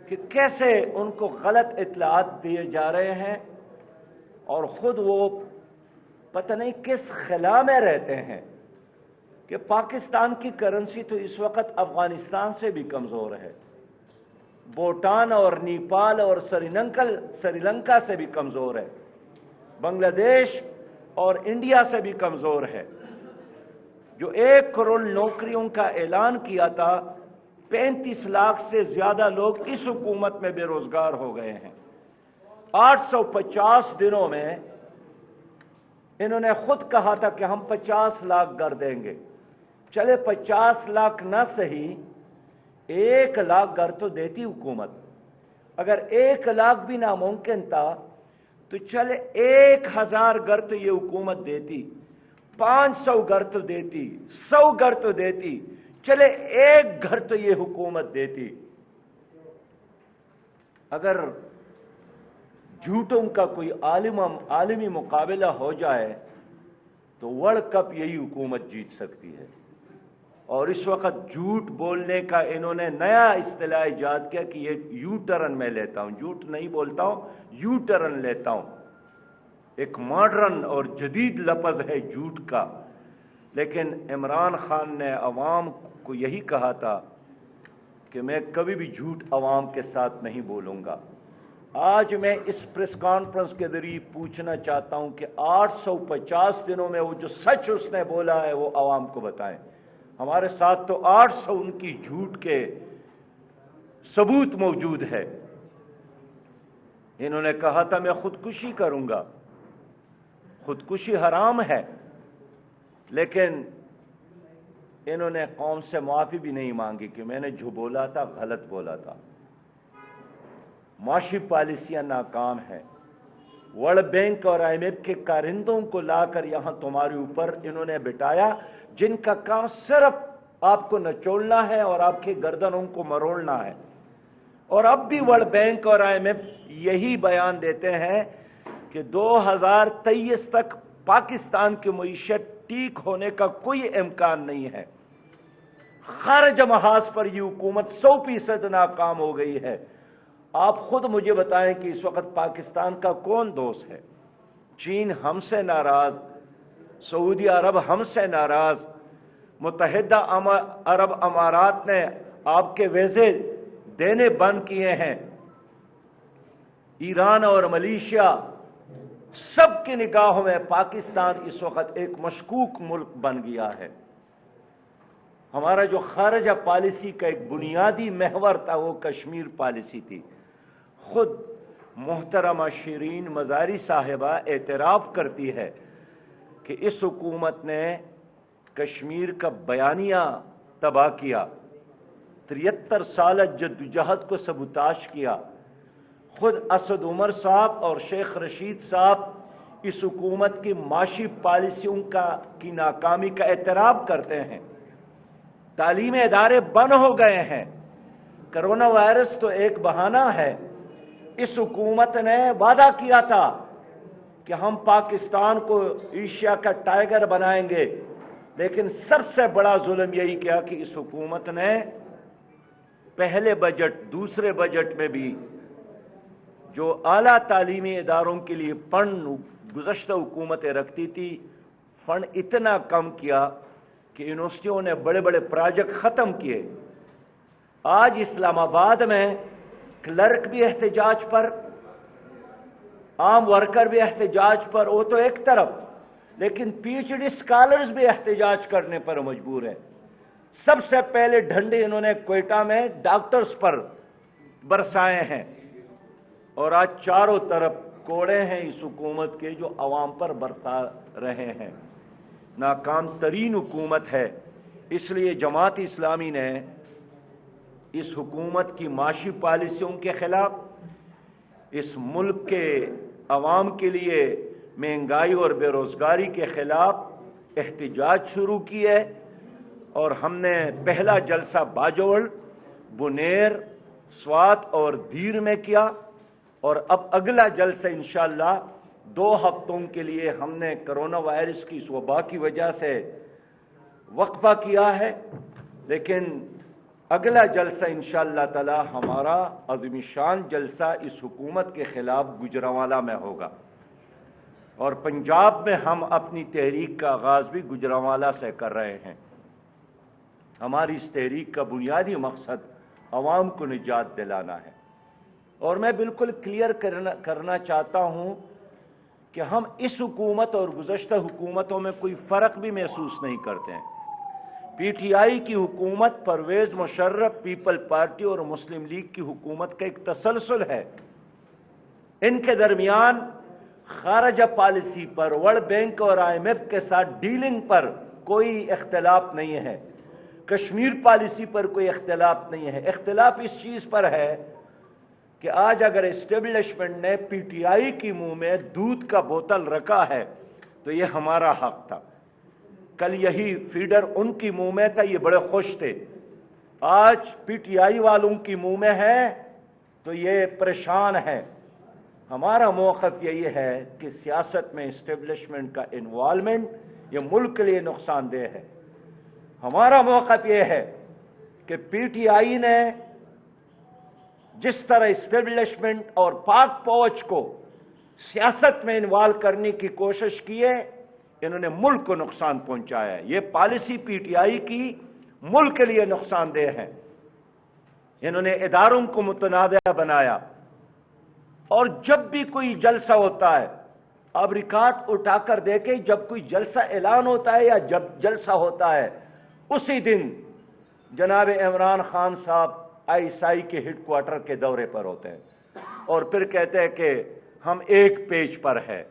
کہ کیسے ان کو غلط اطلاعات دیے جا رہے ہیں اور خود وہ پتہ نہیں کس خلا میں رہتے ہیں کہ پاکستان کی کرنسی تو اس وقت افغانستان سے بھی کمزور ہے، بھوٹان اور نیپال اور سری لنکا سے بھی کمزور ہے، بنگلہ دیش اور انڈیا سے بھی کمزور ہے۔ جو 1 کروڑ نوکریوں کا اعلان کیا تھا، 35 لاکھ سے زیادہ لوگ اس حکومت میں بے روزگار ہو گئے ہیں۔ 850 دنوں میں انہوں نے خود کہا تھا کہ ہم 50 لاکھ گھر دیں گے۔ چلے 50 لاکھ نہ صحیح، 1 لاکھ گھر تو دیتی حکومت۔ اگر 1 لاکھ بھی ناممکن تھا تو چلے 1000 گھر تو یہ حکومت دیتی، 500 گھر تو دیتی، 100 گھر تو دیتی، چلے 1 گھر تو یہ حکومت دیتی۔ اگر جھوٹوں کا کوئی عالمی مقابلہ ہو جائے تو ورلڈ کپ یہی حکومت جیت سکتی ہے۔ اور اس وقت جھوٹ بولنے کا انہوں نے نیا اصطلاح ایجاد کیا کہ یہ یو ٹرن میں لیتا ہوں، جھوٹ نہیں بولتا ہوں، یو ٹرن لیتا ہوں۔ ایک ماڈرن اور جدید لفظ ہے جھوٹ کا، لیکن عمران خان نے عوام کو یہی کہا تھا کہ میں کبھی بھی جھوٹ عوام کے ساتھ نہیں بولوں گا۔ آج میں اس پریس کانفرنس کے ذریعے پوچھنا چاہتا ہوں کہ 850 دنوں میں وہ جو سچ اس نے بولا ہے وہ عوام کو بتائیں۔ ہمارے ساتھ تو 800 ان کی جھوٹ کے ثبوت موجود ہے۔ انہوں نے کہا تھا میں خودکشی کروں گا، خودکشی حرام ہے، لیکن انہوں نے قوم سے معافی بھی نہیں مانگی کہ میں نے جو بولا تھا غلط بولا تھا۔ معاشی پالیسیاں ناکام ہیں۔ ورلڈ بینک اور IMF کے کارندوں کو لا کر یہاں تمہارے اوپر انہوں نے بٹھایا، جن کا کام صرف آپ کو نچوڑنا ہے اور آپ کی گردنوں کو مروڑنا ہے۔ اور اب بھی ورلڈ بینک اور IMF یہی بیان دیتے ہیں کہ 2023 تک پاکستان کی معیشت ٹھیک ہونے کا کوئی امکان نہیں ہے۔ خارج محاذ پر یہ حکومت 100% ناکام ہو گئی ہے۔ آپ خود مجھے بتائیں کہ اس وقت پاکستان کا کون دوست ہے؟ چین ہم سے ناراض، سعودی عرب ہم سے ناراض، متحدہ عرب امارات نے آپ کے ویزے دینے بند کیے ہیں، ایران اور ملیشیا، سب کی نگاہوں میں پاکستان اس وقت ایک مشکوک ملک بن گیا ہے۔ ہمارا جو خارجہ پالیسی کا ایک بنیادی محور تھا وہ کشمیر پالیسی تھی۔ خود محترمہ شیرین مزاری صاحبہ اعتراف کرتی ہے کہ اس حکومت نے کشمیر کا بیانیہ تباہ کیا، 73 سال جدوجہد کو سبوتاش کیا۔ خود اسد عمر صاحب اور شیخ رشید صاحب اس حکومت کی معاشی پالیسیوں کی ناکامی کا اعتراف کرتے ہیں۔ تعلیمی ادارے بند ہو گئے ہیں۔ کرونا وائرس تو ایک بہانہ ہے۔ اس حکومت نے وعدہ کیا تھا کہ ہم پاکستان کو ایشیا کا ٹائیگر بنائیں گے، لیکن سب سے بڑا ظلم یہی کیا کہ اس حکومت نے پہلے بجٹ، دوسرے بجٹ میں بھی جو اعلیٰ تعلیمی اداروں کے لیے فنڈ گزشتہ حکومتیں رکھتی تھی، فنڈ اتنا کم کیا کہ یونیورسٹیوں نے بڑے بڑے پروجیکٹ ختم کیے۔ آج اسلام آباد میں کلرک بھی احتجاج پر، عام ورکر بھی احتجاج پر، وہ تو ایک طرف، لیکن PhD اسکالرز بھی احتجاج کرنے پر مجبور ہیں۔ سب سے پہلے ڈنڈے انہوں نے کوئٹہ میں ڈاکٹرز پر برسائے ہیں، اور آج چاروں طرف کوڑے ہیں اس حکومت کے جو عوام پر برسا رہے ہیں۔ ناکام ترین حکومت ہے۔ اس لیے جماعت اسلامی نے اس حکومت کی معاشی پالیسیوں کے خلاف، اس ملک کے عوام کے لیے مہنگائی اور بے روزگاری کے خلاف احتجاج شروع کی ہے، اور ہم نے پہلا جلسہ باجوڑ، بنیر، سوات اور دیر میں کیا، اور اب اگلا جلسہ انشاءاللہ 2 ہفتوں کے لیے ہم نے کرونا وائرس کی اس وبا کی وجہ سے وقفہ کیا ہے، لیکن اگلا جلسہ انشاءاللہ تعالی ہمارا عظیم شان جلسہ اس حکومت کے خلاف گجرانوالہ میں ہوگا، اور پنجاب میں ہم اپنی تحریک کا آغاز بھی گجرانوالہ سے کر رہے ہیں۔ ہماری اس تحریک کا بنیادی مقصد عوام کو نجات دلانا ہے، اور میں بالکل کلیئر کرنا چاہتا ہوں کہ ہم اس حکومت اور گزشتہ حکومتوں میں کوئی فرق بھی محسوس نہیں کرتے ہیں۔ پی ٹی آئی کی حکومت، پرویز مشرف پیپل پارٹی اور مسلم لیگ کی حکومت کا ایک تسلسل ہے۔ ان کے درمیان خارجہ پالیسی پر، ورلڈ بینک اور آئی ایم ایف کے ساتھ ڈیلنگ پر کوئی اختلاف نہیں ہے، کشمیر پالیسی پر کوئی اختلاف نہیں ہے۔ اختلاف اس چیز پر ہے کہ آج اگر اسٹیبلشمنٹ نے پی ٹی آئی کی منہ میں دودھ کا بوتل رکھا ہے تو یہ ہمارا حق تھا، کل یہی فیڈر ان کی منہ میں تھا، یہ بڑے خوش تھے۔ آج پی ٹی آئی والوں کی منہ میں ہے تو یہ پریشان ہے۔ ہمارا موقف یہی ہے کہ سیاست میں اسٹیبلشمنٹ کا انوالومنٹ یہ ملک کے لیے نقصان دہ ہے۔ ہمارا موقف یہ ہے کہ پی ٹی آئی نے جس طرح اسٹیبلشمنٹ اور پاک فوج کو سیاست میں انوالو کرنے کی کوشش کی ہے، انہوں نے ملک کو نقصان پہنچایا ہے۔ یہ پالیسی پی ٹی آئی کی ملک کے لیے نقصان دہ ہے۔ انہوں نے اداروں کو متنازع بنایا، اور جب بھی کوئی جلسہ ہوتا ہے، آپ ریکارڈ اٹھا کر دیکھیں، جب کوئی جلسہ اعلان ہوتا ہے یا جب جلسہ ہوتا ہے، اسی دن جناب عمران خان صاحب آئی ایس آئی کے ہیڈ کوارٹر کے دورے پر ہوتے ہیں، اور پھر کہتے ہیں کہ ہم ایک پیج پر ہے۔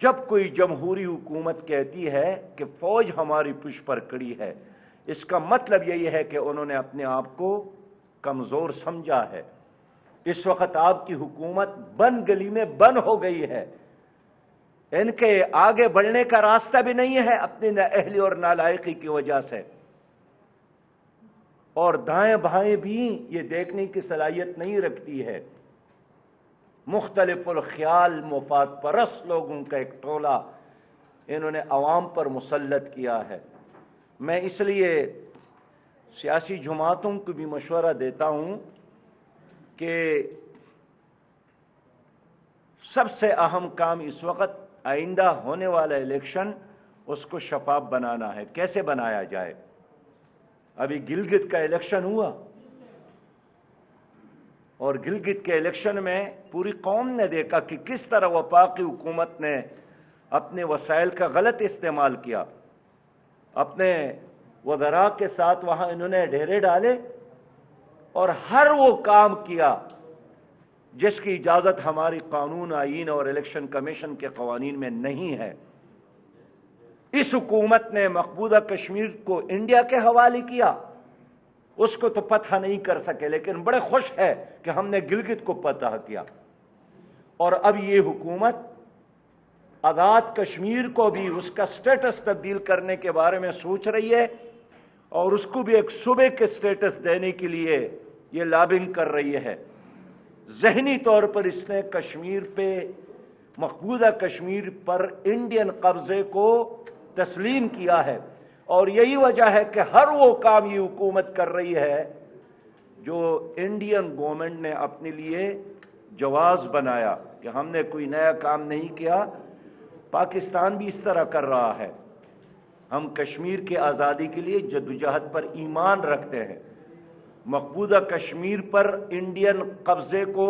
جب کوئی جمہوری حکومت کہتی ہے کہ فوج ہماری پشت پر کھڑی ہے، اس کا مطلب یہی ہے کہ انہوں نے اپنے آپ کو کمزور سمجھا ہے۔ اس وقت آپ کی حکومت بند گلی میں بند ہو گئی ہے، ان کے آگے بڑھنے کا راستہ بھی نہیں ہے اپنی نااہلی اور نالائقی کی وجہ سے، اور دائیں بائیں بھی یہ دیکھنے کی صلاحیت نہیں رکھتی ہے۔ مختلف الخیال مفاد پرست لوگوں کا ایک ٹولہ انہوں نے عوام پر مسلط کیا ہے۔ میں اس لیے سیاسی جماعتوں کو بھی مشورہ دیتا ہوں کہ سب سے اہم کام اس وقت آئندہ ہونے والا الیکشن، اس کو شفاف بنانا ہے۔ کیسے بنایا جائے؟ ابھی گلگت کا الیکشن ہوا، اور گلگت کے الیکشن میں پوری قوم نے دیکھا کہ کس طرح وفاقی حکومت نے اپنے وسائل کا غلط استعمال کیا۔ اپنے وزراء کے ساتھ وہاں انہوں نے ڈیرے ڈالے اور ہر وہ کام کیا جس کی اجازت ہماری قانون، آئین اور الیکشن کمیشن کے قوانین میں نہیں ہے۔ اس حکومت نے مقبوضہ کشمیر کو انڈیا کے حوالے کیا، اس کو تو فتح نہیں کر سکے، لیکن بڑے خوش ہے کہ ہم نے گلگت کو فتح کیا۔ اور اب یہ حکومت آزاد کشمیر کو بھی اس کا سٹیٹس تبدیل کرنے کے بارے میں سوچ رہی ہے، اور اس کو بھی ایک صوبے کے سٹیٹس دینے کے لیے یہ لابنگ کر رہی ہے۔ ذہنی طور پر اس نے کشمیر پہ، مقبوضہ کشمیر پر انڈین قبضے کو تسلیم کیا ہے، اور یہی وجہ ہے کہ ہر وہ کام یہ حکومت کر رہی ہے جو انڈین گورنمنٹ نے اپنے لیے جواز بنایا، کہ ہم نے کوئی نیا کام نہیں کیا۔ پاکستان بھی اس طرح کر رہا ہے۔ ہم کشمیر کی آزادی کے لیے جدوجہد پر ایمان رکھتے ہیں، مقبوضہ کشمیر پر انڈین قبضے کو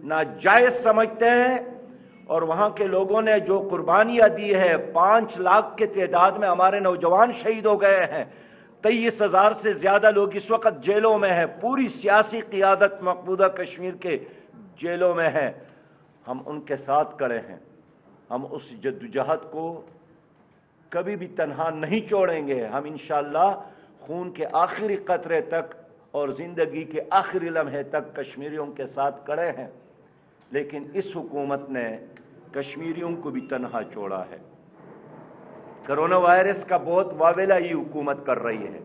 ناجائز سمجھتے ہیں، اور وہاں کے لوگوں نے جو قربانیاں دی ہے، 5 لاکھ کے تعداد میں ہمارے نوجوان شہید ہو گئے ہیں، 23,000 سے زیادہ لوگ اس وقت جیلوں میں ہیں، پوری سیاسی قیادت مقبوضہ کشمیر کے جیلوں میں ہے۔ ہم ان کے ساتھ کھڑے ہیں، ہم اس جدوجہد کو کبھی بھی تنہا نہیں چھوڑیں گے۔ ہم انشاءاللہ خون کے آخری قطرے تک اور زندگی کے آخری لمحے تک کشمیریوں کے ساتھ کھڑے ہیں، لیکن اس حکومت نے کشمیریوں کو بھی تنہا چھوڑا ہے۔ کرونا وائرس کا بہت واویلا یہ حکومت کر رہی ہے،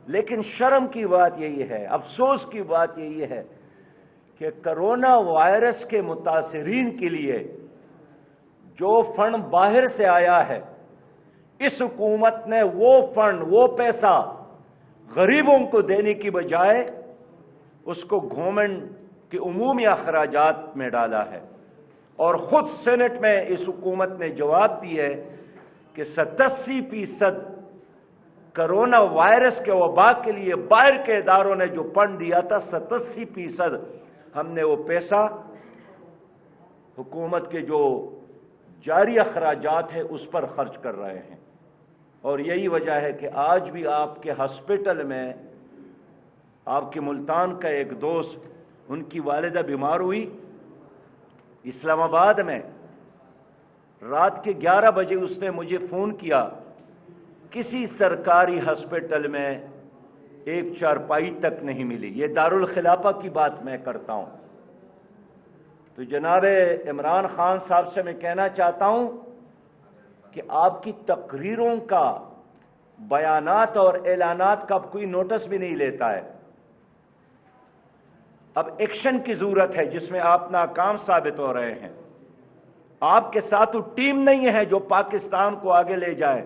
لیکن شرم کی بات یہی ہے، افسوس کی بات یہی ہے کہ کرونا وائرس کے متاثرین کے لیے جو فنڈ باہر سے آیا ہے، اس حکومت نے وہ فنڈ، وہ پیسہ غریبوں کو دینے کی بجائے اس کو گورنمنٹ کے عمومی اخراجات میں ڈالا ہے، اور خود سینٹ میں اس حکومت نے جواب دی ہے کہ 87% کرونا وائرس کے وبا کے لیے باہر کے اداروں نے جو فنڈ دیا تھا 87% ہم نے وہ پیسہ حکومت کے جو جاری اخراجات ہے اس پر خرچ کر رہے ہیں۔ اور یہی وجہ ہے کہ آج بھی آپ کے ہاسپٹل میں آپ کے ملتان کا ایک دوست، ان کی والدہ بیمار ہوئی اسلام آباد میں، رات کے 11 بجے اس نے مجھے فون کیا، کسی سرکاری ہاسپٹل میں ایک چارپائی تک نہیں ملی۔ یہ دارالخلافہ کی بات میں کرتا ہوں۔ تو جناب عمران خان صاحب سے میں کہنا چاہتا ہوں کہ آپ کی تقریروں کا، بیانات اور اعلانات کا اب کوئی نوٹس بھی نہیں لیتا ہے۔ اب ایکشن کی ضرورت ہے جس میں آپ ناکام ثابت ہو رہے ہیں۔ آپ کے ساتھ وہ ٹیم نہیں ہے جو پاکستان کو آگے لے جائے۔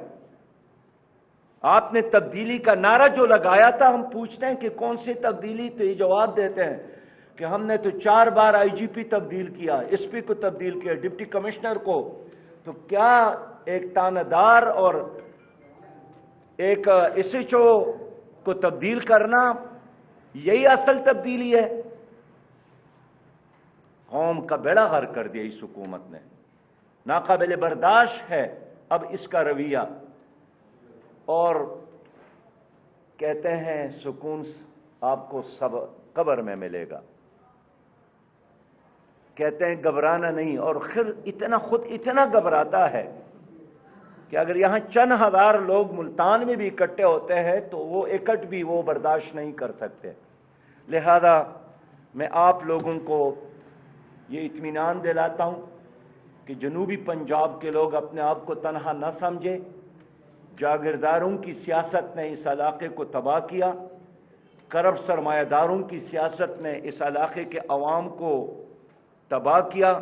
آپ نے تبدیلی کا نعرہ جو لگایا تھا، ہم پوچھتے ہیں کہ کون سی تبدیلی، تو یہ جواب دیتے ہیں کہ ہم نے تو 4 بار آئی جی پی تبدیل کیا، ایس پی کو تبدیل کیا، ڈپٹی کمشنر کو۔ تو کیا ایک تانیدار اور ایک ایس ایچ او کو تبدیل کرنا یہی اصل تبدیلی ہے؟ قوم کا بیڑا غرق کر دیا اس حکومت نے، ناقابل برداشت ہے اب اس کا رویہ۔ اور کہتے ہیں سکون آپ کو سب قبر میں ملے گا، کہتے ہیں گھبرانا نہیں، اور خود اتنا گھبراتا ہے کہ اگر یہاں چند ہزار لوگ ملتان میں بھی اکٹھے ہوتے ہیں تو وہ اکٹھ بھی وہ برداشت نہیں کر سکتے۔ لہذا میں آپ لوگوں کو یہ اطمینان دلاتا ہوں کہ جنوبی پنجاب کے لوگ اپنے آپ کو تنہا نہ سمجھے۔ جاگیرداروں کی سیاست نے اس علاقے کو تباہ کیا، کرب سرمایہ داروں کی سیاست نے اس علاقے کے عوام کو تباہ کیا،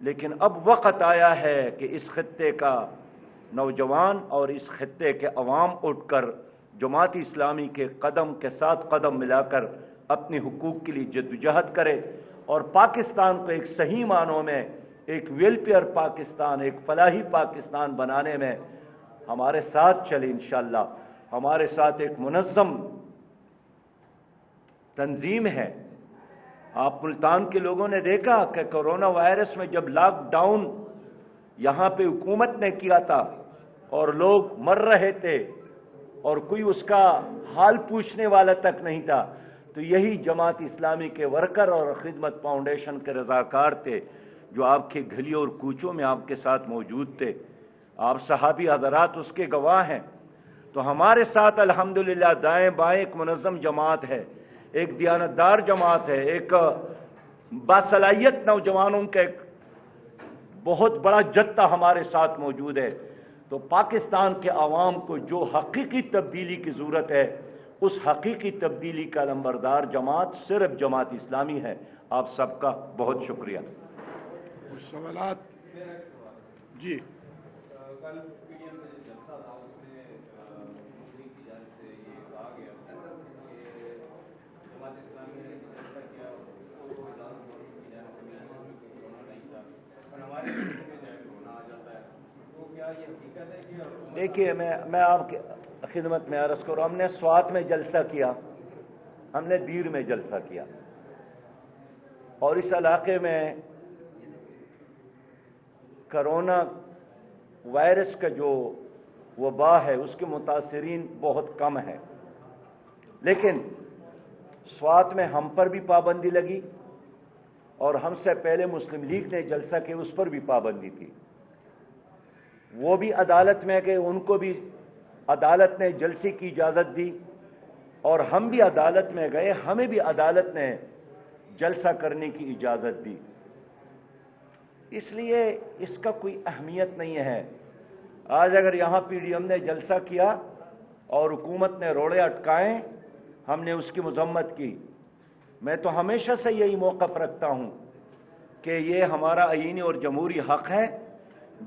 لیکن اب وقت آیا ہے کہ اس خطے کا نوجوان اور اس خطے کے عوام اٹھ کر جماعت اسلامی کے قدم کے ساتھ قدم ملا کر اپنے حقوق کے لیے جدوجہد کرے، اور پاکستان کو ایک صحیح معنوں میں ایک ویلفیئر پاکستان، ایک فلاحی پاکستان بنانے میں ہمارے ساتھ چلے انشاءاللہ۔ ہمارے ساتھ ایک منظم تنظیم ہے۔ آپ ملتان کے لوگوں نے دیکھا کہ کرونا وائرس میں جب لاک ڈاؤن یہاں پہ حکومت نے کیا تھا اور لوگ مر رہے تھے اور کوئی اس کا حال پوچھنے والا تک نہیں تھا، تو یہی جماعت اسلامی کے ورکر اور خدمت فاؤنڈیشن کے رضاکار تھے جو آپ کے گلیوں اور کوچوں میں آپ کے ساتھ موجود تھے۔ آپ صحابی حضرات اس کے گواہ ہیں۔ تو ہمارے ساتھ الحمدللہ دائیں بائیں ایک منظم جماعت ہے، ایک دیانتدار جماعت ہے، ایک باصلاحیت نوجوانوں کا ایک بہت بڑا جتھا ہمارے ساتھ موجود ہے۔ تو پاکستان کے عوام کو جو حقیقی تبدیلی کی ضرورت ہے، اس حقیقی تبدیلی کا لمبردار جماعت صرف جماعت اسلامی ہے۔ آپ سب کا بہت شکریہ۔ سوالات جی کل پی ڈی ایم کا جو جلسہ تھا اس میں مسلم کی جانب سے یہ کہا گیا کہ جماعت اسلامی نے جو جلسہ کیا اس کو اجازت کی جانب سے ملی، اس میں کوئی کورونا نہیں تھا، اور ہمارے جلسے میں جو ہے کورونا آ جاتا ہے، تو کیا یہ حقیقت ہے کہ دیکھیے میں آپ کی خدمت میں عرض کروں، ہم نے سوات میں جلسہ کیا، ہم نے دیر میں جلسہ کیا، اور اس علاقے میں کرونا وائرس کا جو وبا ہے اس کے متاثرین بہت کم ہیں، لیکن سوات میں ہم پر بھی پابندی لگی، اور ہم سے پہلے مسلم لیگ نے جلسہ کیا، اس پر بھی پابندی تھی۔ وہ بھی عدالت میں گئے، ان کو بھی عدالت نے جلسے کی اجازت دی، اور ہم بھی عدالت میں گئے، ہمیں بھی عدالت نے جلسہ کرنے کی اجازت دی۔ اس لیے اس کا کوئی اہمیت نہیں ہے۔ آج اگر یہاں پی ڈی ایم نے جلسہ کیا اور حکومت نے روڑے اٹکائیں، ہم نے اس کی مذمت کی۔ میں تو ہمیشہ سے یہی موقف رکھتا ہوں کہ یہ ہمارا آئینی اور جمہوری حق ہے،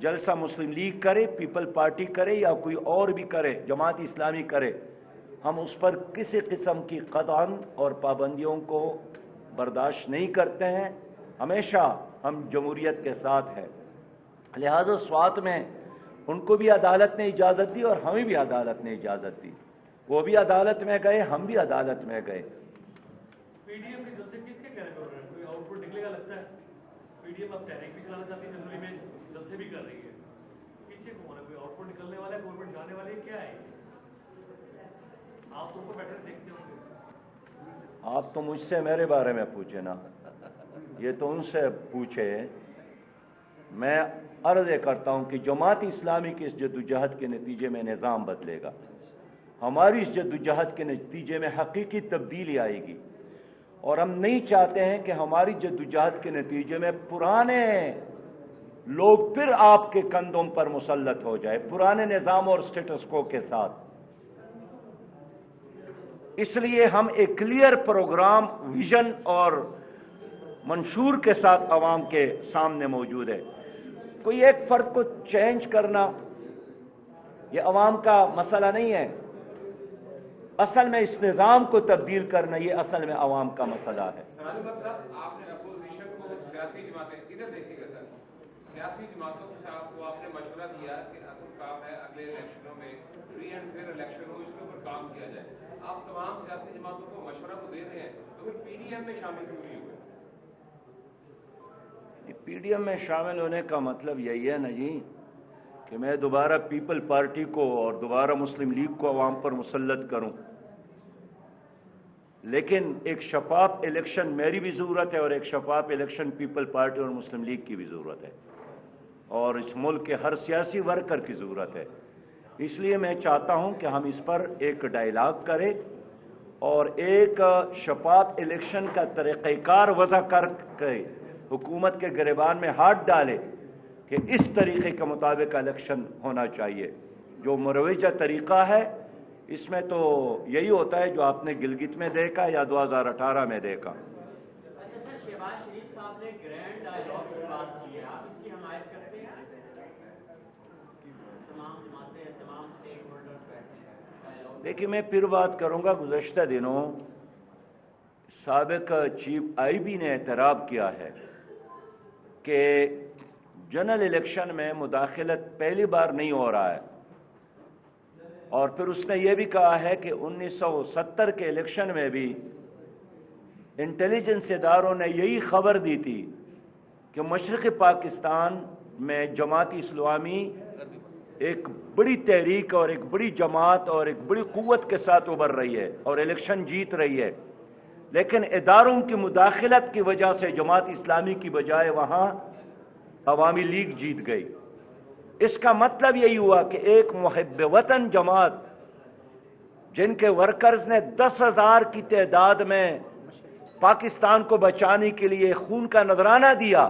جلسہ مسلم لیگ کرے، پیپل پارٹی کرے، یا کوئی اور بھی کرے، جماعت اسلامی کرے، ہم اس پر کسی قسم کی قطعاً اور پابندیوں کو برداشت نہیں کرتے ہیں. ہمیشہ ہم جمہوریت کے ساتھ ہیں. لہٰذا سوات میں ان کو بھی عدالت نے اجازت دی اور ہمیں بھی عدالت نے اجازت دی. وہ بھی عدالت میں گئے, ہم بھی عدالت میں گئے. پی ڈی ایم جلسے کس کے کہنے پر ہو رہے ہیں؟ کوئی آؤٹ پٹ نکلے گا لگتا ہے؟ پی ڈی ایم اب تحریک بھی چلانا چاہتی ہے, جنوری میں جلسے بھی کر رہی ہے. پیچھے کون ہے؟ کوئی آؤٹ پٹ نکلنے والا ہے, گورنمنٹ جانے والی ہے, کیا ہے؟ آپ تو ان کو بیٹر دیکھتے ہوں گے. آپ تو مجھ سے میرے بارے میں پوچھے نا, یہ تو ان سے پوچھے. میں عرض کرتا ہوں کہ جماعت اسلامی کی اس جدوجہد کے نتیجے میں نظام بدلے گا. ہماری اس جدوجہد کے نتیجے میں حقیقی تبدیلی آئے گی, اور ہم نہیں چاہتے ہیں کہ ہماری جدوجہد کے نتیجے میں پرانے لوگ پھر آپ کے کندھوں پر مسلط ہو جائے, پرانے نظام اور سٹیٹس کو کے ساتھ. اس لیے ہم ایک کلیئر پروگرام, ویژن اور منشور کے ساتھ عوام کے سامنے موجود ہے. کوئی ایک فرد کو چینج کرنا یہ عوام کا مسئلہ نہیں ہے. اصل میں اس نظام کو تبدیل کرنا یہ اصل میں عوام کا مسئلہ ہے. سراج الحق صاحب, آپ نے اپوزیشن کو, سیاسی جماعتیں ادھر دیکھیے گا سر, سیاسی جماعتوں کو آپ نے مشورہ دیا کہ اصل کام ہے اگلے الیکشنوں میں فری اینڈ فیئر الیکشن ہو, اس کے اوپر کام کیا جائے. آپ تمام سیاسی جماعتوں کو مشورہ تو دے رہے ہیں, تو پھر پی ڈی ایم میں شامل کیوں نہیں ہوئے؟ پی ڈی ایم میں شامل ہونے کا مطلب یہی ہے نا جی کہ میں دوبارہ پیپل پارٹی کو اور دوبارہ مسلم لیگ کو عوام پر مسلط کروں. لیکن ایک شفاف الیکشن میری بھی ضرورت ہے, اور ایک شفاف الیکشن پیپل پارٹی اور مسلم لیگ کی بھی ضرورت ہے, اور اس ملک کے ہر سیاسی ورکر کی ضرورت ہے. اس لیے میں چاہتا ہوں کہ ہم اس پر ایک ڈائیلاگ کریں اور ایک شفاف الیکشن کا طریقہ کار وضع کر کے حکومت کے گریبان میں ہاتھ ڈالے کہ اس طریقے کے مطابق الیکشن ہونا چاہیے. جو مروجہ طریقہ ہے اس میں تو یہی ہوتا ہے جو آپ نے گلگت میں دیکھا یا 2018 میں دیکھا. اچھا سر, شہباز شریف صاحب نے گرینڈ ڈائیلاگ کی بات کی ہے, آپ اس کی حمایت کرتے ہیں؟ تمام جماعتیں, تمام اسٹیک ہولڈرز بیٹھے ہیں. دیکھیے میں پھر بات کروں گا, گزشتہ دنوں سابق چیف آئی بی نے اعتراف کیا ہے کہ جنرل الیکشن میں مداخلت پہلی بار نہیں ہو رہا ہے, اور پھر اس نے یہ بھی کہا ہے کہ 1970 کے الیکشن میں بھی انٹیلیجنس اداروں نے یہی خبر دی تھی کہ مشرقی پاکستان میں جماعت اسلامی ایک بڑی تحریک اور ایک بڑی جماعت اور ایک بڑی قوت کے ساتھ ابھر رہی ہے اور الیکشن جیت رہی ہے. لیکن اداروں کی مداخلت کی وجہ سے جماعت اسلامی کی بجائے وہاں عوامی لیگ جیت گئی. اس کا مطلب یہی ہوا کہ ایک محب وطن جماعت جن کے ورکرز نے 10,000 کی تعداد میں پاکستان کو بچانے کے لیے خون کا نذرانہ دیا,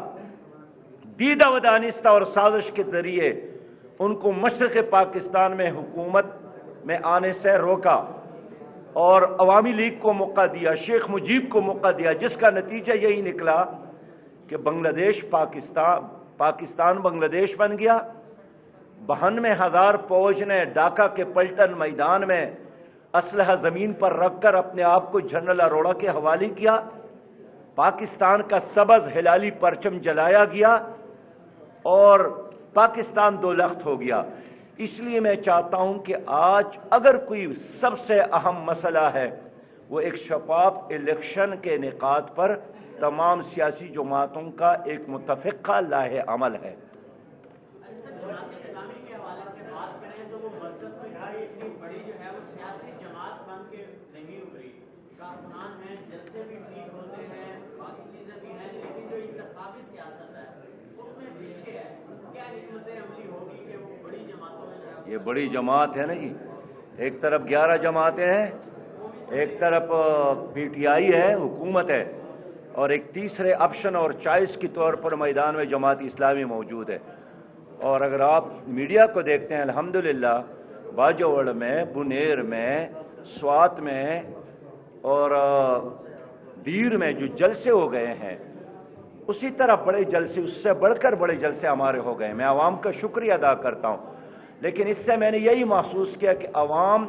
دیدہ و دانستہ اور سازش کے ذریعے ان کو مشرق پاکستان میں حکومت میں آنے سے روکا اور عوامی لیگ کو موقع دیا, شیخ مجیب کو موقع دیا, جس کا نتیجہ یہی نکلا کہ بنگلہ دیش پاکستان بنگلہ دیش بن گیا. 92,000 فوج نے ڈھاکہ کے پلٹن میدان میں اسلحہ زمین پر رکھ کر اپنے آپ کو جنرل اروڑا کے حوالے کیا. پاکستان کا سبز ہلالی پرچم جلایا گیا اور پاکستان دو لخت ہو گیا. اس لیے میں چاہتا ہوں کہ آج اگر کوئی سب سے اہم مسئلہ ہے وہ ایک شفاف الیکشن کے انعقاد پر تمام سیاسی جماعتوں کا ایک متفقہ لاہ عمل ہے. جماعت اسلامی کے حوالے سے بات کریں تو وہ مرکز میں اتنی بڑی جو ہے وہ سیاسی جماعت بن کے نہیں ابھری. کارکنان ہیں, جلسے بھی ٹھیک ہوتے ہیں, باقی چیزیں بھی ہیں, لیکن جو انتخابی سیاست ہے اس میں پیچھے ہے. کیا حکمت عملی ہوگی کہ وہ بڑی جماعتوں میں جو ہے, یہ بڑی جماعت ہے نا جی, ایک طرف 11 جماعتیں ہیں, ایک طرف پی ٹی آئی ہے, حکومت ہے, اور ایک تیسرے آپشن اور چوائس کے طور پر میدان میں جماعت اسلامی موجود ہے. اور اگر آپ میڈیا کو دیکھتے ہیں الحمدللہ باجوڑ میں, بنیر میں, سوات میں اور دیر میں جو جلسے ہو گئے ہیں اسی طرح بڑے جلسے, اس سے بڑھ کر بڑے جلسے ہمارے ہو گئے. میں عوام کا شکریہ ادا کرتا ہوں, لیکن اس سے میں نے یہی محسوس کیا کہ عوام